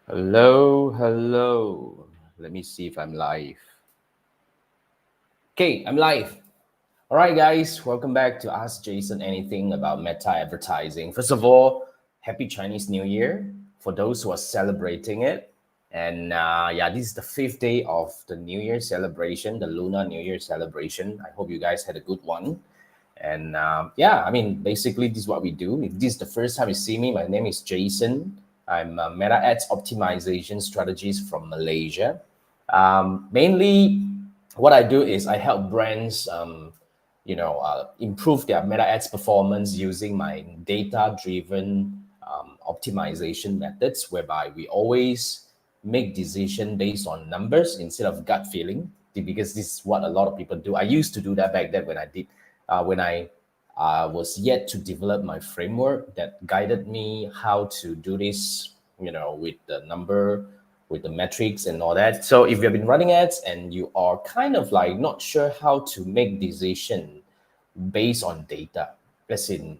Hello, hello. Let me see if I'm live. Okay, I'm live. All right, guys, welcome back to Ask Jason Anything about Meta advertising. First of all, happy Chinese New Year for those who are celebrating it. And yeah, this is the fifth day of the New Year celebration, the Lunar New Year celebration. I hope you guys had a good one. And yeah, I mean, basically, this is what we do. If this is the first time you see me, my name is Jason. I'm a Meta Ads Optimization Strategist from Malaysia. Mainly, what I do is I help brands, improve their Meta Ads performance using my data-driven optimization methods, whereby we always make decision based on numbers instead of gut feeling. Because this is what a lot of people do. I used to do that back then when I was yet to develop my framework that guided me how to do this, with the number, with the metrics and all that. So if you've been running ads and you are kind of like not sure how to make decision based on data, as in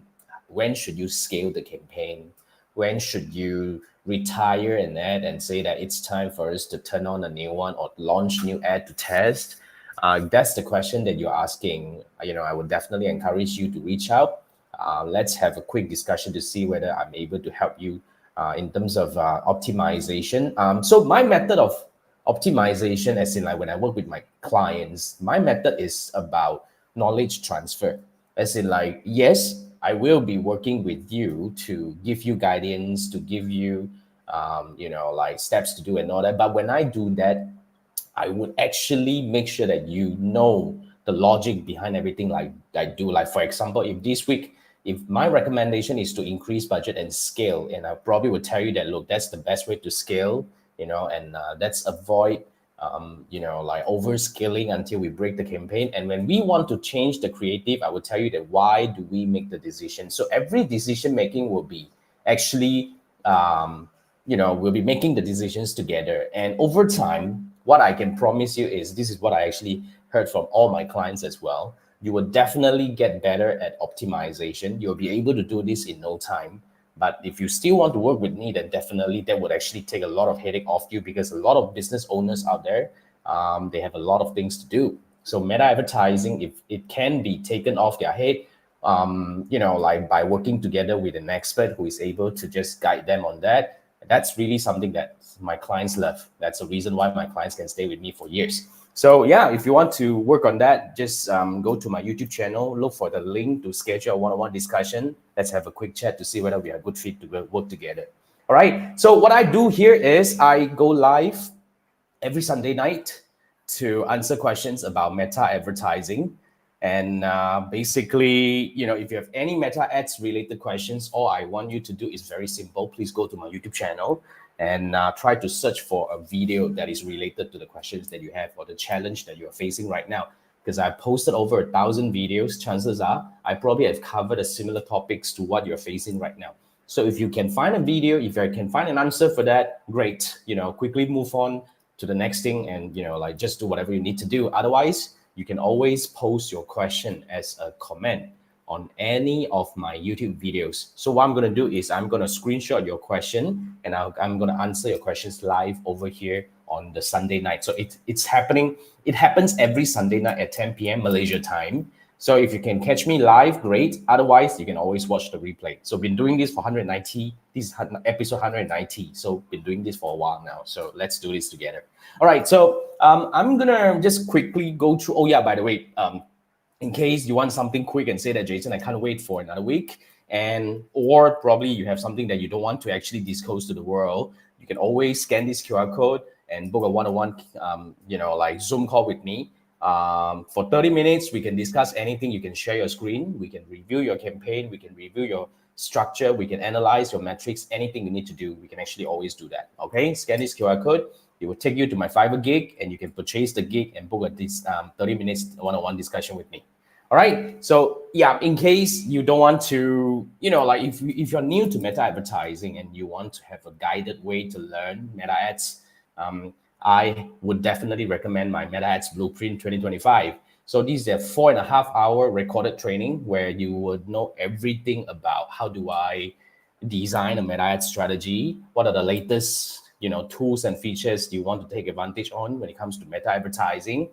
when should you scale the campaign, when should you retire an ad and say that it's time for us to turn on a new one or launch new ad to test. That's the question that you're asking. I would definitely encourage you to reach out. Let's have a quick discussion to see whether I'm able to help you in terms of optimization. So my method of optimization, as in like when I work with my clients, my method is about knowledge transfer. As in like, yes, I will be working with you to give you guidance, to give you, like steps to do and all that. But when I do that, I would actually make sure that you know the logic behind everything like I do. Like for example, if this week, if my recommendation is to increase budget and scale, and I probably would tell you that look, that's the best way to scale, and let's avoid like overscaling until we break the campaign. And when we want to change the creative, I will tell you that why do we make the decision. So every decision making will be actually we'll be making the decisions together. And over time, what I can promise you is this is what I actually heard from all my clients as well. You will definitely get better at optimization. You'll be able to do this in no time. But if you still want to work with me, then definitely that would actually take a lot of headache off you, because a lot of business owners out there, they have a lot of things to do. So meta advertising, if it can be taken off their head, like by working together with an expert who is able to just guide them on that, that's really something that my clients love. That's the reason why my clients can stay with me for years. So yeah, if you want to work on that, just go to my YouTube channel, look for the link to schedule a one-on-one discussion. Let's have a quick chat to see whether we are a good fit to work together. All right. So what I do here is I go live every Sunday night to answer questions about meta advertising. And basically, if you have any meta ads related questions, all I want you to do is very simple. Please go to my YouTube channel and try to search for a video that is related to the questions that you have or the challenge that you are facing right now. Because I posted over 1,000 videos, chances are I probably have covered a similar topics to what you're facing right now. So if you can find a video, if I can find an answer for that, great. Quickly move on to the next thing and like just do whatever you need to do. Otherwise, you can always post your question as a comment on any of my YouTube videos. So what I'm going to do is I'm going to screenshot your question and I'm going to answer your questions live over here on the Sunday night. So it's happening. It happens every Sunday night at 10 p.m. Malaysia time. So if you can catch me live, great. Otherwise, you can always watch the replay. So been doing this for 190. This is episode 190. So been doing this for a while now. So let's do this together. All right. So I'm gonna just quickly go through. Oh yeah, by the way, in case you want something quick and say that Jason, I can't wait for another week, and or probably you have something that you don't want to actually disclose to the world, you can always scan this QR code and book a one-on-one, like Zoom call with me. For 30 minutes, we can discuss anything. You can share your screen. We can review your campaign. We can review your structure. We can analyze your metrics. Anything you need to do, we can actually always do that. Okay, scan this QR code. It will take you to my Fiverr gig, and you can purchase the gig and book this 30 minutes one-on-one discussion with me. All right. So yeah, in case you don't want to, like if you're new to meta advertising and you want to have a guided way to learn meta ads, I would definitely recommend my Meta Ads Blueprint 2025. So this is a 4.5 hour recorded training where you would know everything about how do I design a meta ad strategy, what are the latest tools and features do you want to take advantage on when it comes to meta advertising?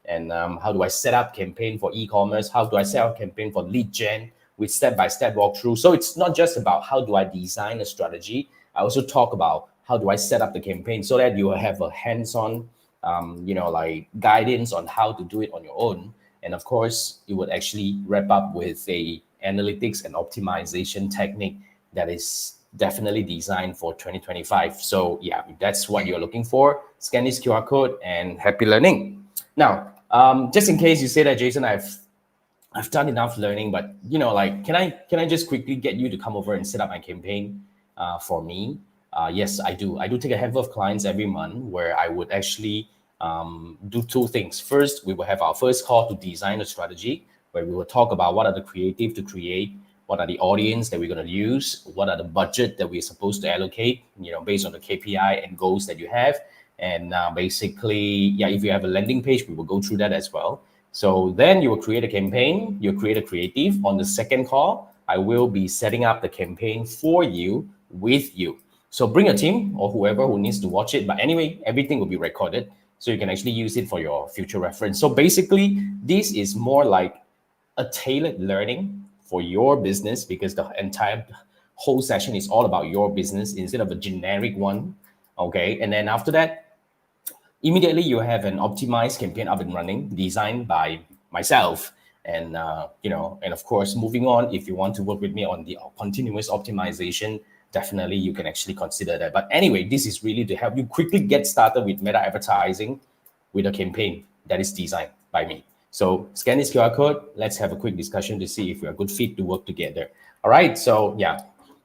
And how do I set up campaign for e-commerce? How do I set up campaign for lead gen with step-by-step walkthrough? So it's not just about how do I design a strategy. I also talk about how do I set up the campaign so that you have a hands-on, like guidance on how to do it on your own. And of course, it would actually wrap up with a analytics and optimization technique that is definitely designed for 2025. So yeah, if that's what you're looking for, scan this QR code and happy learning. Now, just in case you say that, Jason, I've done enough learning, but can I just quickly get you to come over and set up my campaign for me? Yes, I do. I do take a handful of clients every month where I would actually do two things. First, we will have our first call to design a strategy where we will talk about what are the creative to create, what are the audience that we're going to use, what are the budget that we're supposed to allocate, based on the KPI and goals that you have. And basically, yeah, if you have a landing page, we will go through that as well. So then you will create a campaign, you'll create a creative. On the second call, I will be setting up the campaign for you, with you. So bring a team or whoever who needs to watch it. But anyway, everything will be recorded, so you can actually use it for your future reference. So basically, this is more like a tailored learning for your business, because the entire whole session is all about your business instead of a generic one. Okay. And then after that, immediately you have an optimized campaign up and running, designed by myself. And and of course, moving on, if you want to work with me on the continuous optimization, definitely you can actually consider that. But anyway, this is really to help you quickly get started with meta advertising with a campaign that is designed by me. So scan this QR code. Let's have a quick discussion to see if we're a good fit to work together. All right. So yeah,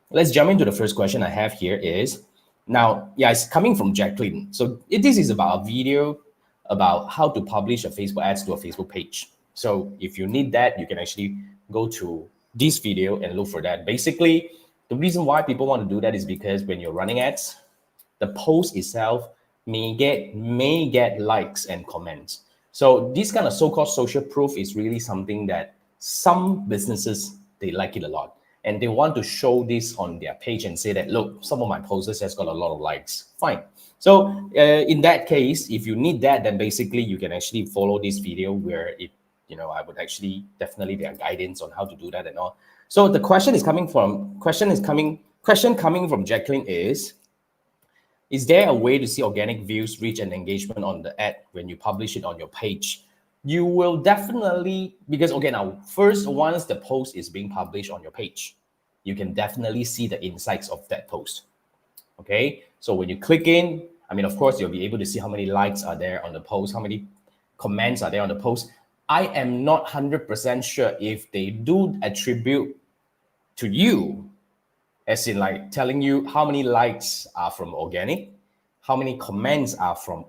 let's jump into the first question I have here is, now, yeah, it's coming from Jacqueline. So this is about a video about how to publish a Facebook ads to a Facebook page. So if you need that, you can actually go to this video and look for that. Basically, the reason why people want to do that is because when you're running ads, the post itself may get likes and comments. So this kind of so-called social proof is really something that some businesses, they like it a lot. And they want to show this on their page and say that, look, some of my posts has got a lot of likes. Fine. So in that case, if you need that, then basically you can actually follow this video where I would actually definitely their guidance on how to do that and all. So the question coming from Jacqueline is there a way to see organic views, reach, and engagement on the ad when you publish it on your page? You will definitely, because okay, now first, once the post is being published on your page, you can definitely see the insights of that post. Okay, so when you click in, of course, you'll be able to see how many likes are there on the post, how many comments are there on the post. I am not 100% sure if they do attribute to you, as in like telling you how many likes are from organic, how many comments are from,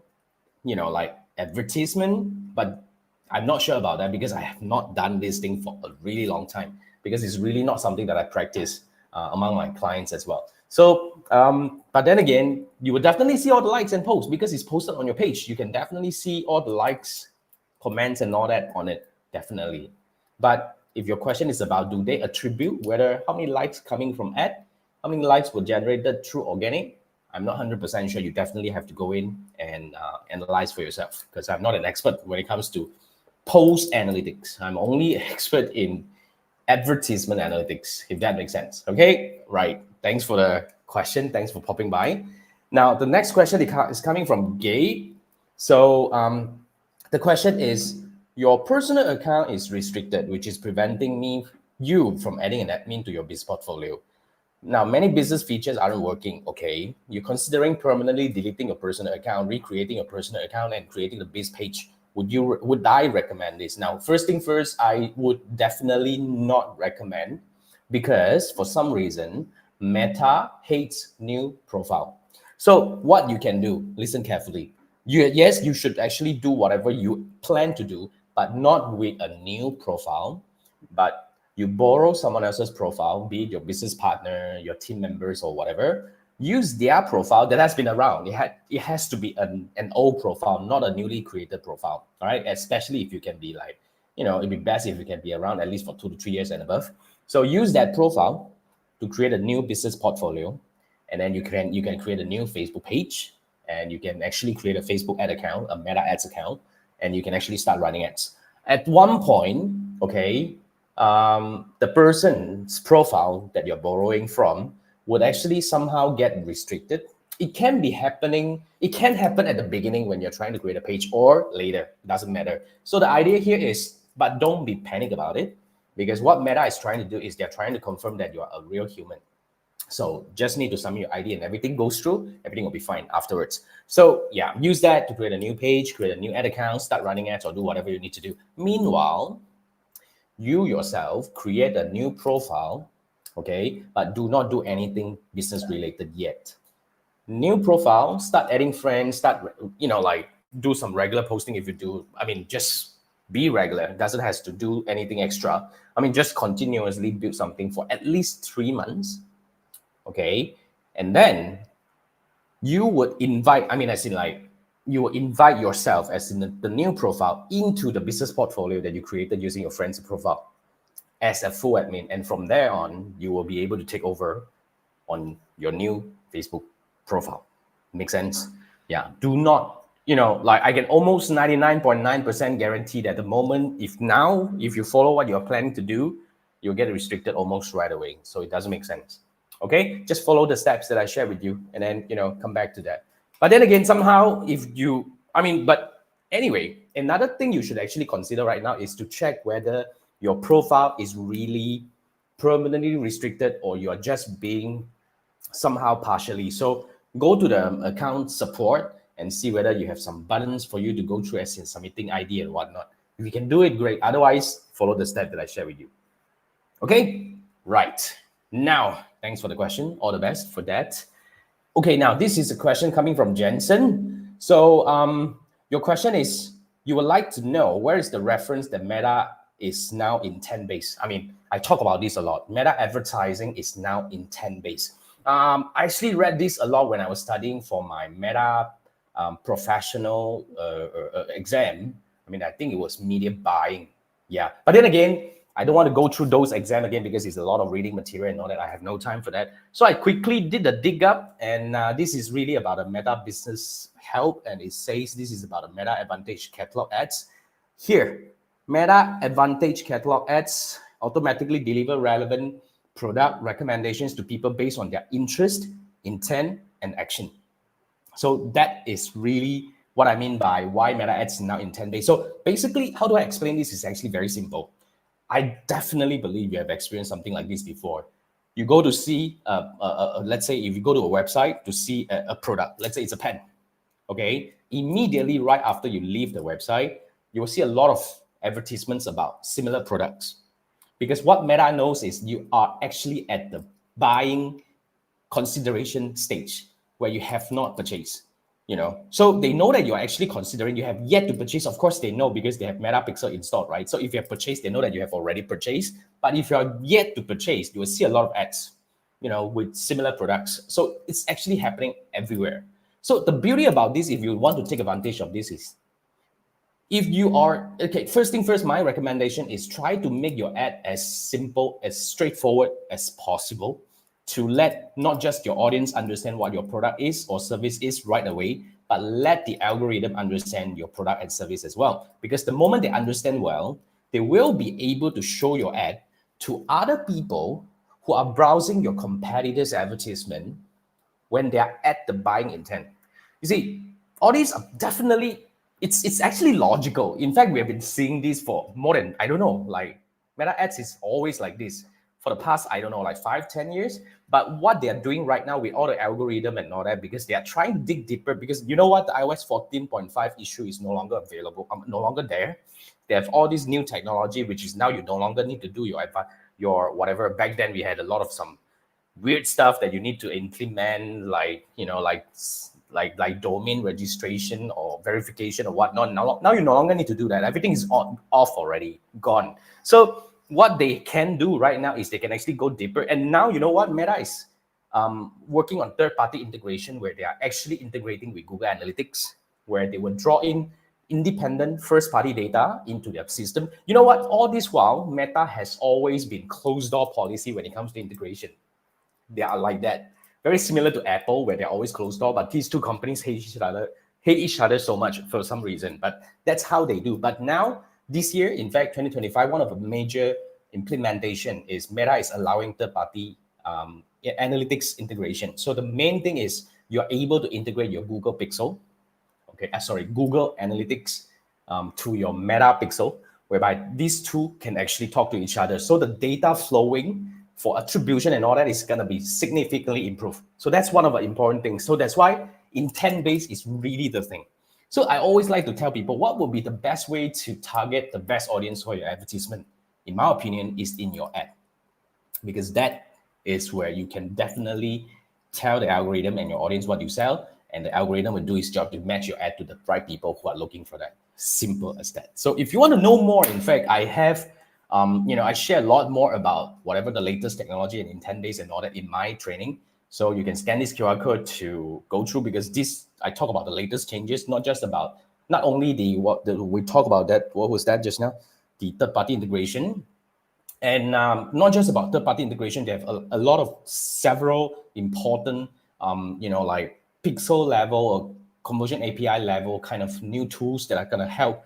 like advertisement, but I'm not sure about that because I have not done this thing for a really long time, because it's really not something that I practice among my clients as well. So, but then again, you will definitely see all the likes and posts because it's posted on your page. You can definitely see all the likes, comments, and all that on it, definitely. But if your question is about do they attribute whether how many likes coming from ad, how many likes were generated through organic, I'm not 100% sure. You definitely have to go in and analyze for yourself, because I'm not an expert when it comes to post analytics. I'm only an expert in advertisement analytics, if that makes sense. Okay, right. Thanks for the question. Thanks for popping by. Now, the next question is coming from Gabe. So the question is, your personal account is restricted, which is preventing you from adding an admin to your business portfolio. Now, many business features aren't working. Okay, you're considering permanently deleting your personal account, recreating a personal account, and creating a biz page. Would I recommend this? Now, first thing first, I would definitely not recommend, because for some reason, Meta hates new profile. So what you can do, listen carefully. Yes, you should actually do whatever you plan to do, but not with a new profile, but you borrow someone else's profile, be it your business partner, your team members, or whatever. Use their profile that has been around. It has to be an old profile, not a newly created profile. All right, especially if you can be like, it'd be best if you can be around at least for 2 to 3 years and above. So use that profile to create a new business portfolio, and then you can create a new Facebook page, and you can actually create a Facebook ad account, a Meta Ads account, and you can actually start running ads. At one point, okay, the person's profile that you're borrowing from would actually somehow get restricted. It can be happening. It can happen at the beginning when you're trying to create a page, or later. It doesn't matter. So the idea here is, but don't be panic about it, because what Meta is trying to do is they're trying to confirm that you're a real human. So just need to submit your ID and everything goes through, everything will be fine afterwards. So yeah, use that to create a new page, create a new ad account, start running ads, or do whatever you need to do. Meanwhile, you yourself create a new profile, okay, but do not do anything business related yet. New profile, start adding friends, start, like do some regular posting if you do. I mean, just be regular. Doesn't have to do anything extra. I mean, just continuously build something for at least 3 months. Okay. And then you would invite, as in like, you will invite yourself as in the new profile into the business portfolio that you created using your friend's profile as a full admin. And from there on, you will be able to take over on your new Facebook profile. Make sense? Yeah. Do not, like I can almost 99.9% guarantee that the moment, if you follow what you're planning to do, you'll get restricted almost right away. So it doesn't make sense. Okay, just follow the steps that I share with you, and then come back to that. But then again, somehow, but anyway, another thing you should actually consider right now is to check whether your profile is really permanently restricted, or you're just being somehow partially. So go to the account support and see whether you have some buttons for you to go through, as in submitting ID and whatnot. If you can do it, great. Otherwise, follow the step that I share with you. Okay, right. Now, thanks for the question. All the best for that. Okay, now this is a question coming from Jensen. So your question is, you would like to know where is the reference that Meta is now intent-based. I talk about this a lot. Meta advertising is now intent-based. I actually read this a lot when I was studying for my Meta professional exam. I think it was media buying. Yeah, but then again, I don't want to go through those exams again because it's a lot of reading material and all that. I have no time for that. So I quickly did the dig up, and this is really about a Meta business help, and it says this is about a Meta Advantage catalog ads. Here, Meta Advantage catalog ads automatically deliver relevant product recommendations to people based on their interest, intent, and action. So that is really what I mean by why Meta ads is now intent-based. So basically, how do I explain this? Is actually very simple. I definitely believe you have experienced something like this before. You go to see, let's say if you go to a website to see a product, let's say it's a pen, okay? Immediately right after you leave the website, you will see a lot of advertisements about similar products. Because what Meta knows is you are actually at the buying consideration stage where you have not purchased. So they know that you're actually considering, you have yet to purchase. Of course they know because they have MetaPixel installed, right? So if you have purchased, they know that you have already purchased. But if you're yet to purchase, you will see a lot of ads, with similar products. So it's actually happening everywhere. So the beauty about this, if you want to take advantage of this, is if you are, okay, first thing first, my recommendation is try to make your ad as simple, as straightforward as possible, to let not just your audience understand what your product is or service is right away, but let the algorithm understand your product and service as well. Because the moment they understand well, they will be able to show your ad to other people who are browsing your competitors' advertisement when they are at the buying intent. You see, all these are definitely, it's actually logical. In fact, we have been seeing this for more than, I don't know, like Meta ads is always like this for the past, I don't know, like 5-10 years. But what they are doing right now with all the algorithm and all that, because they are trying to dig deeper, because you know what, the iOS 14.5 issue is no longer available, no longer there. They have all this new technology, which is now you no longer need to do your whatever. Back then we had a lot of some weird stuff that you need to implement, like like domain registration or verification or whatnot. Now you no longer need to do that. Everything is off already, gone. So what they can do right now is they can actually go deeper. And now, you know what, Meta is working on third-party integration, where they are actually integrating with Google Analytics, where they will draw in independent first-party data into their system. You know what, all this while, Meta has always been closed-door policy when it comes to integration. They are like that. Very similar to Apple, where they're always closed door, but these two companies hate each other so much for some reason. But that's how they do. But now, this year, in fact, 2025, one of the major implementation is Meta is allowing third-party analytics integration. So the main thing is you're able to integrate your Google Pixel, Google Analytics to your Meta Pixel, whereby these two can actually talk to each other. So the data flowing for attribution and all that is going to be significantly improved. So that's one of the important things. So that's why intent-based is really the thing. So I always like to tell people what would be the best way to target the best audience for your advertisement. In my opinion, is in your ad, because that is where you can definitely tell the algorithm and your audience what you sell, and the algorithm will do its job to match your ad to the right people who are looking for that. Simple as that. So if you want to know more, in fact, I have, I share a lot more about whatever the latest technology and intent-based and all that in my training. So you can scan this QR code to go through, because I talk about the latest changes, not only we talk about that, what was that just now? The third-party integration. And not just about third-party integration, they have a lot of several important, like pixel level or conversion API level kind of new tools that are going to help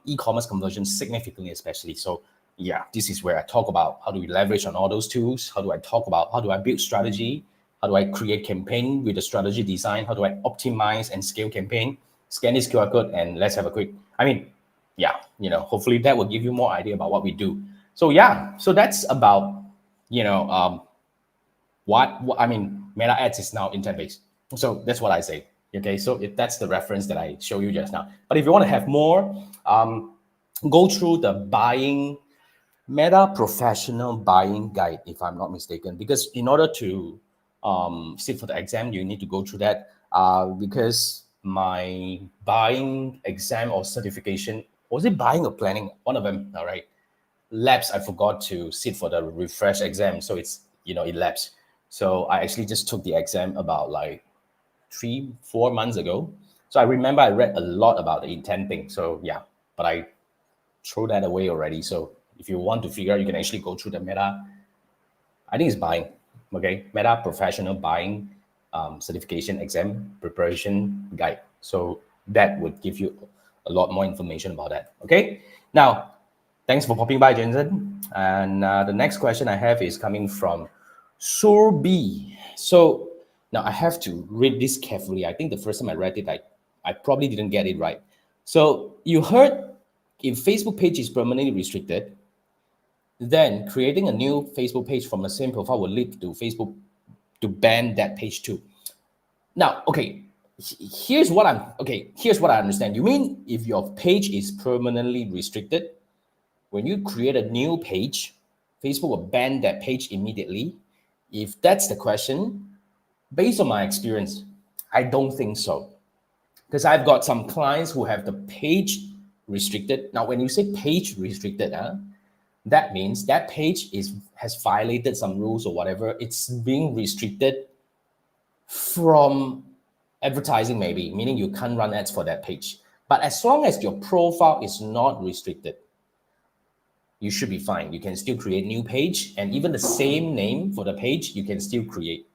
e-commerce conversion significantly, especially. So yeah, this is where I talk about how do we leverage on all those tools? How do I build strategy? How do I create campaign with the strategy design? How do I optimize and scale campaign? Scan this QR code and let's have a quick, hopefully that will give you more idea about what we do. So yeah, so that's about, Meta Ads is now intent-based. So that's what I say. Okay, so that's the reference that I show you just now. But if you want to have more, go through the Meta Professional Buying Guide, if I'm not mistaken, because in order to sit for the exam, you need to go through that, because my buying exam or certification, was it buying or planning? One of them, all right. Lapsed. I forgot to sit for the refresh exam, so it lapsed. So I actually just took the exam about like 3-4 months ago. So I remember I read a lot about the intent thing. So yeah, but I throw that away already. So if you want to figure out, you can actually go through the Meta. I think it's buying. Okay, Meta Professional Buying Certification Exam Preparation Guide. So that would give you a lot more information about that. Okay, now. Thanks for popping by, Jensen. And the next question I have is coming from Surbi. So now I have to read this carefully. I think the first time I read it, I probably didn't get it right. So you heard if Facebook page is permanently restricted, then creating a new Facebook page from the same profile will lead to Facebook to ban that page too. Now, okay, here's what I understand. You mean if your page is permanently restricted, when you create a new page, Facebook will ban that page immediately? If that's the question, based on my experience, I don't think so. Because I've got some clients who have the page restricted. Now, when you say page restricted, that means that page has violated some rules or whatever. It's being restricted from advertising, maybe, meaning you can't run ads for that page. But as long as your profile is not restricted, you should be fine. You can still create new page, and even the same name for the page, you can still create.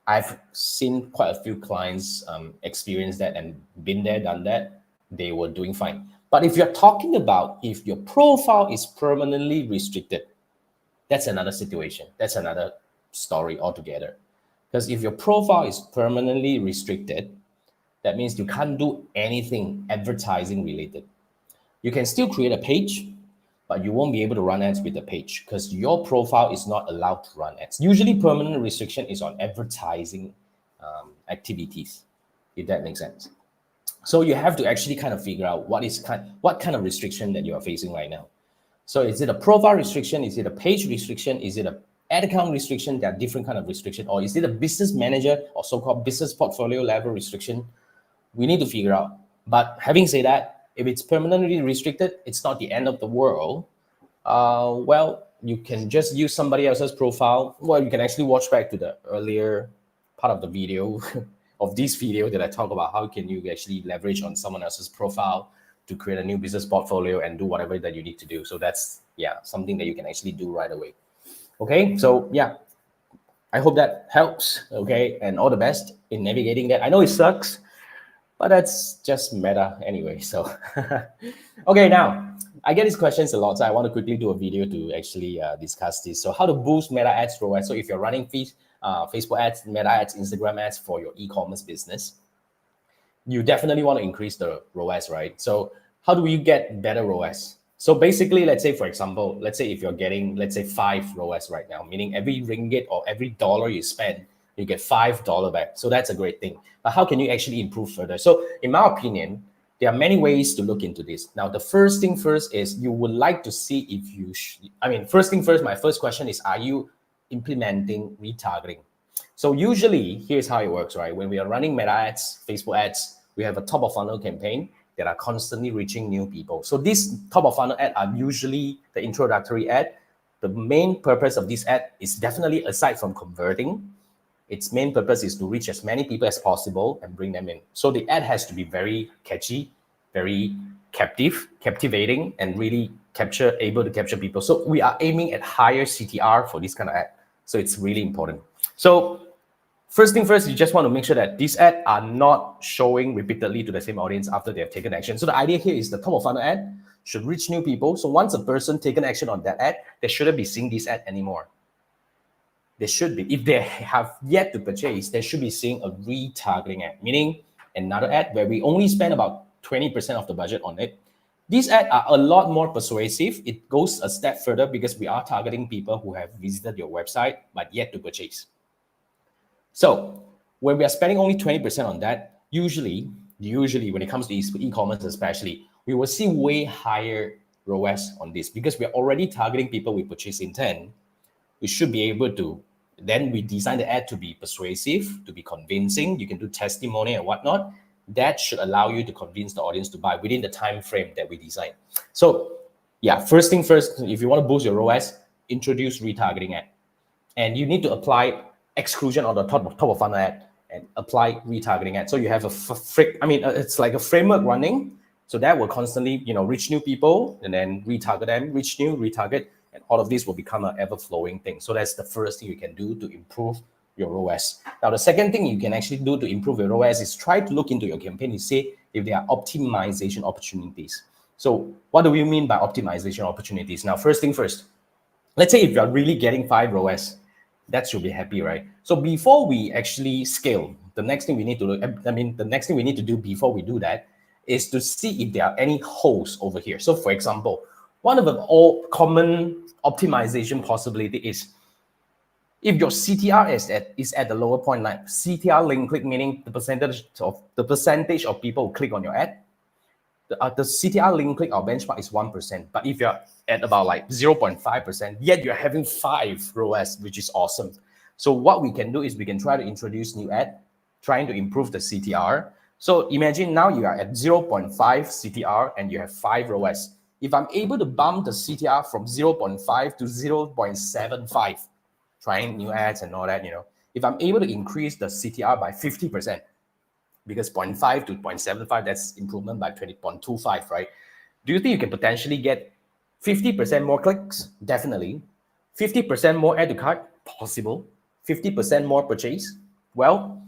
I've seen quite a few clients experience that and been there, done that. They were doing fine. But if you're talking about if your profile is permanently restricted, that's another situation. That's another story altogether. Because if your profile is permanently restricted, that means you can't do anything advertising related. You can still create a page, but you won't be able to run ads with the page because your profile is not allowed to run ads. Usually permanent restriction is on advertising activities, if that makes sense. So you have to actually kind of figure out what kind of restriction that you are facing right now. So is it a profile restriction? Is it a page restriction? Is it a ad account restriction? There are different kind of restriction. Or is it a business manager or so-called business portfolio level restriction? We need to figure out. But having said that, if it's permanently restricted, it's not the end of the world. Well, you can just use somebody else's profile. Well, you can actually watch back to the earlier part of the video of this video that I talk about how can you actually leverage on someone else's profile to create a new business portfolio and do whatever that you need to do. So that's something that you can actually do right away. Okay, so yeah, I hope that helps. Okay, and all the best in navigating that. I know it sucks, but that's just meta anyway. So, okay, now I get these questions a lot, so I want to quickly do a video to actually discuss this. So, how to boost Meta Ads ROAS? So, if you're running Facebook ads, Meta ads, Instagram ads for your e-commerce business, you definitely want to increase the ROAS, right? So, how do you get better ROAS? So basically, let's say, for example, let's say if you're getting, let's say 5 ROAS right now, meaning every ringgit or every dollar you spend, you get $5 back. So that's a great thing. But how can you actually improve further? So in my opinion, there are many ways to look into this. Now, the first thing first is you would like to see if you, first thing first, my first question is, are you implementing retargeting? So usually, here's how it works, right? When we are running Meta ads, Facebook ads, we have a top of funnel campaign that are constantly reaching new people. So these top of funnel ad are usually the introductory ad. The main purpose of this ad is definitely, aside from converting, its main purpose is to reach as many people as possible and bring them in. So the ad has to be very catchy, very captivating, and really able to capture people. So we are aiming at higher CTR for this kind of ad. So it's really important. So first thing first, you just want to make sure that these ads are not showing repeatedly to the same audience after they have taken action. So the idea here is the top of funnel ad should reach new people. So once a person taken action on that ad, they shouldn't be seeing this ad anymore. They should be, if they have yet to purchase, they should be seeing a retargeting ad, meaning another ad where we only spend about 20% of the budget on it. These ads are a lot more persuasive. It goes a step further because we are targeting people who have visited your website but yet to purchase. So when we are spending only 20% on that, usually when it comes to e-commerce especially, we will see way higher ROAS on this because we're already targeting people with purchase intent. We should be able to, then we design the ad to be persuasive, to be convincing. You can do testimony and whatnot. That should allow you to convince the audience to buy within the time frame that we design. So yeah, first thing first, if you want to boost your ROAS, introduce retargeting ad. And you need to apply exclusion on the top of funnel ad and apply retargeting ad. So you have it's like a framework running. So that will constantly, reach new people and then retarget them, reach new, retarget, and all of this will become an ever-flowing thing. So that's the first thing you can do to improve your ROAS. Now, the second thing you can actually do to improve your ROAS is try to look into your campaign to see if there are optimization opportunities. So what do we mean by optimization opportunities? Now, first thing first, let's say if you're really getting 5 ROAS, that should be happy, right? So before we actually scale, the next thing we need to do before we do that is to see if there are any holes over here. So for example, one of the all common optimization possibility is if your CTR is at the lower point, like CTR link click, meaning the percentage of people who click on your ad, the CTR link click, our benchmark is 1%. But if you're at about like 0.5%, yet you're having 5 ROAS, which is awesome. So what we can do is we can try to introduce new ad, trying to improve the CTR. So imagine now you are at 0.5 CTR and you have 5 ROAS. If I'm able to bump the CTR from 0.5 to 0.75, trying new ads and all that, if I'm able to increase the CTR by 50%, because 0.5 to 0.75, that's improvement by 20.25, right? Do you think you can potentially get 50% more clicks? Definitely. 50% more add to cart? Possible. 50% more purchase? Well,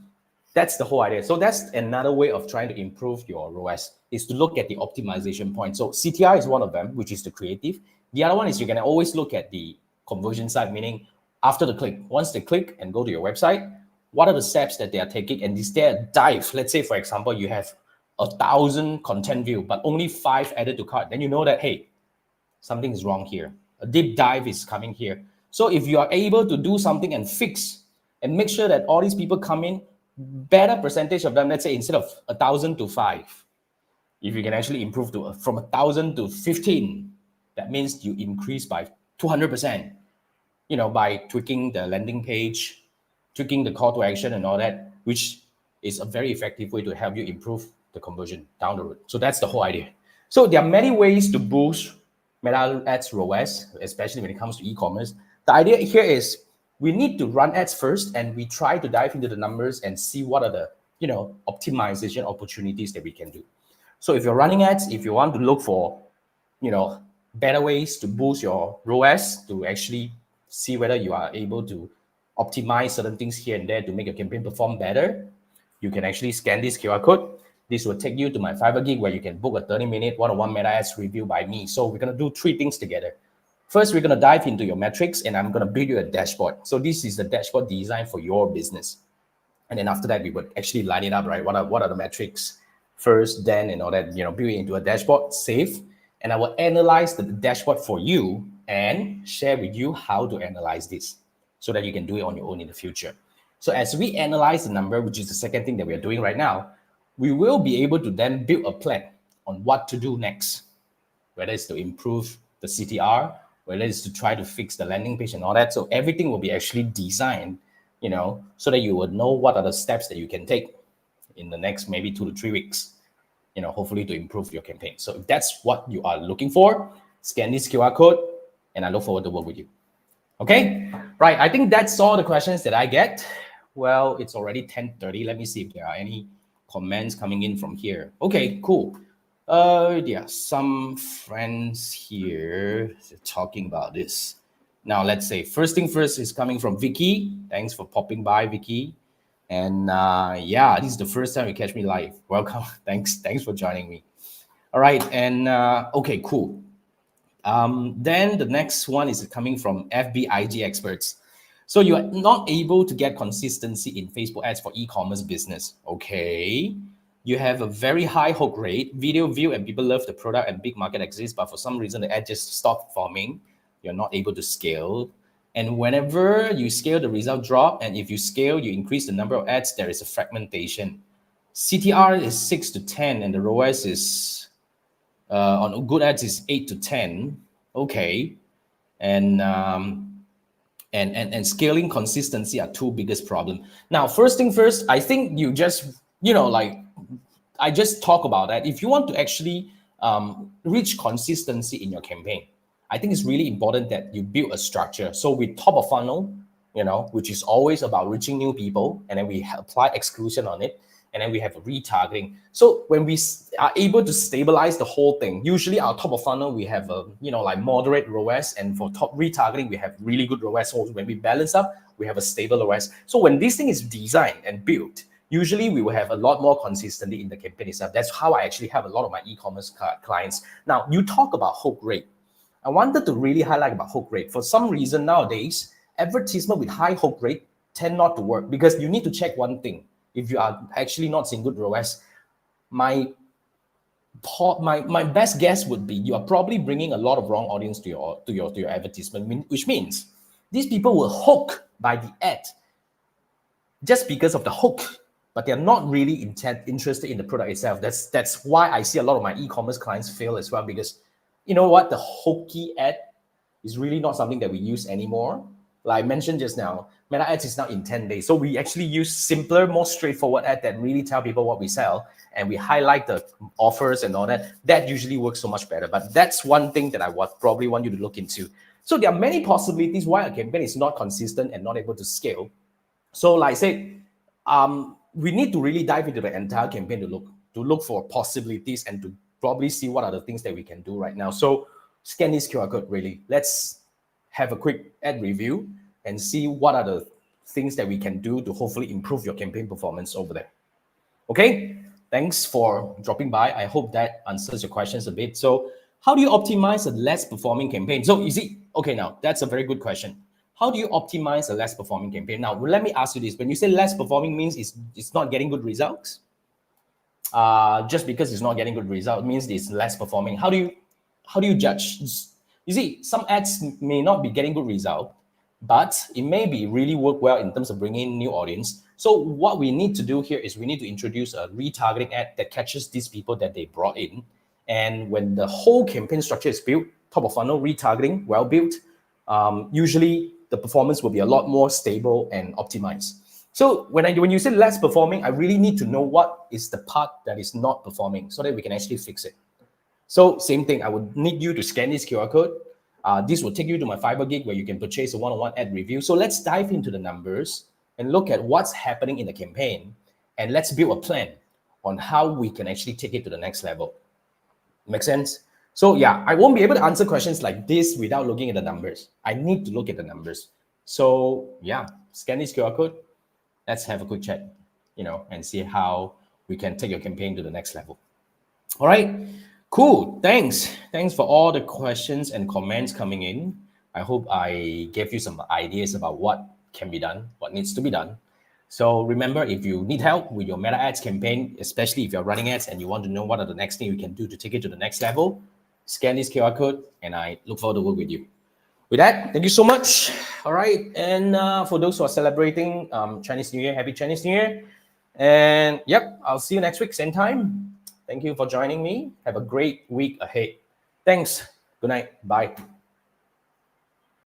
that's the whole idea. So that's another way of trying to improve your ROAS, is to look at the optimization point. So CTR is one of them, which is the creative. The other one is you can always look at the conversion side, meaning after the click, once they click and go to your website, what are the steps that they are taking? And is there a dive? Let's say, for example, you have 1,000 content view, but only 5 added to cart. Then you know that, hey, something is wrong here. A deep dive is coming here. So if you are able to do something and fix and make sure that all these people come in, better percentage of them, let's say instead of 1,000 to 5, if you can actually improve from 1,000 to 15, that means you increase by 200%, by tweaking the landing page, tweaking the call to action and all that, which is a very effective way to help you improve the conversion down the road. So that's the whole idea. So there are many ways to boost Meta Ads ROAS, especially when it comes to e-commerce. The idea here is we need to run ads first, and we try to dive into the numbers and see what are the optimization opportunities that we can do. So if you're running ads, if you want to look for better ways to boost your ROAS, to actually see whether you are able to optimize certain things here and there to make your campaign perform better, you can actually scan this QR code. This will take you to my Fiverr gig where you can book a 30-minute one-on-one Meta Ads review by me. So we're going to do 3 things together. First, we're going to dive into your metrics, and I'm going to build you a dashboard. So this is the dashboard designed for your business. And then after that, we would actually line it up, right? What are the metrics first, then, and all that, build it into a dashboard, save. And I will analyze the dashboard for you and share with you how to analyze this so that you can do it on your own in the future. So as we analyze the number, which is the second thing that we are doing right now, we will be able to then build a plan on what to do next, whether it's to improve the CTR, whether it's to try to fix the landing page and all that. So everything will be actually designed, so that you would know what are the steps that you can take in the next maybe 2 to 3 weeks, hopefully to improve your campaign. So if that's what you are looking for, scan this QR code, and I look forward to work with you. Okay, right. I think that's all the questions that I get. Well, it's already 10:30. Let me see if there are any comments coming in from here. Okay, cool. Yeah, some friends here talking about this. Now, let's say first thing first is coming from Vicky. Thanks for popping by, Vicky. And yeah, this is the first time you catch me live. Welcome. Thanks for joining me. All right, and okay, cool. Then the next one is coming from FBIG experts. So you are not able to get consistency in Facebook ads for e-commerce business. Okay. You have a very high hook rate, video view, and people love the product and big market exists, but for some reason the ad just stopped performing. You're not able to scale. And whenever you scale, the result drop. And if you scale, you increase the number of ads, there is a fragmentation. CTR is 6 to 10, and the ROAS is, on good ads is 8 to 10. Okay. And scaling consistency are 2 biggest problem. Now, first thing first, I think you just, I just talk about that. If you want to actually reach consistency in your campaign, I think it's really important that you build a structure. So with top of funnel, which is always about reaching new people, and then we apply exclusion on it, and then we have retargeting. So when we are able to stabilize the whole thing, usually our top of funnel, we have a, like moderate ROAS, and for top retargeting, we have really good ROAS. So when we balance up, we have a stable ROAS. So when this thing is designed and built, usually we will have a lot more consistency in the campaign itself. That's how I actually have a lot of my e-commerce clients. Now, you talk about hook rate. I wanted to really highlight about hook rate. For some reason nowadays, advertisement with high hook rate tend not to work because you need to check one thing. If you are actually not seeing good ROAS, my best guess would be you are probably bringing a lot of wrong audience to your advertisement, which means these people will hook by the ad just because of the hook, but they're not really interested in the product itself. That's why I see a lot of my e-commerce clients fail as well, because you know what, the hokey ad is really not something that we use anymore. Like I mentioned just now, Meta Ads is now in 10 days. So we actually use simpler, more straightforward ad that really tell people what we sell, and we highlight the offers and all that. That usually works so much better. But that's one thing that I probably want you to look into. So there are many possibilities why a campaign is not consistent and not able to scale. So like I said, we need to really dive into the entire campaign to look for possibilities and to probably see what are the things that we can do right now. So scan this QR code really. Let's have a quick ad review and see what are the things that we can do to hopefully improve your campaign performance over there. Okay, thanks for dropping by. I hope that answers your questions a bit. So how do you optimize a less performing campaign? So you see, okay, now that's a very good question. How do you optimize a less performing campaign? Now, let me ask you this. When you say less performing means it's not getting good results, just because it's not getting good results means it's less performing. How do you judge? You see, some ads may not be getting good result, but it may be really work well in terms of bringing in new audience. So what we need to do here is we need to introduce a retargeting ad that catches these people that they brought in. And when the whole campaign structure is built, top of funnel retargeting, well built, usually the performance will be a lot more stable and optimized. So when you say less performing, I really need to know what is the part that is not performing so that we can actually fix it. So same thing, I would need you to scan this QR code. This will take you to my Fiverr gig where you can purchase a one-on-one ad review. So let's dive into the numbers and look at what's happening in the campaign. And let's build a plan on how we can actually take it to the next level. Make sense? So yeah, I won't be able to answer questions like this without looking at the numbers. I need to look at the numbers. So yeah, scan this QR code. Let's have a quick chat, and see how we can take your campaign to the next level. All right, cool. Thanks for all the questions and comments coming in. I hope I gave you some ideas about what can be done, what needs to be done. So remember, if you need help with your Meta Ads campaign, especially if you're running ads and you want to know what are the next thing you can do to take it to the next level, scan this QR code, and I look forward to work with you. With that, thank you so much. All right, and for those who are celebrating Chinese New Year, happy Chinese New Year. And yep, I'll see you next week, same time. Thank you for joining me. Have a great week ahead. Thanks. Good night. Bye.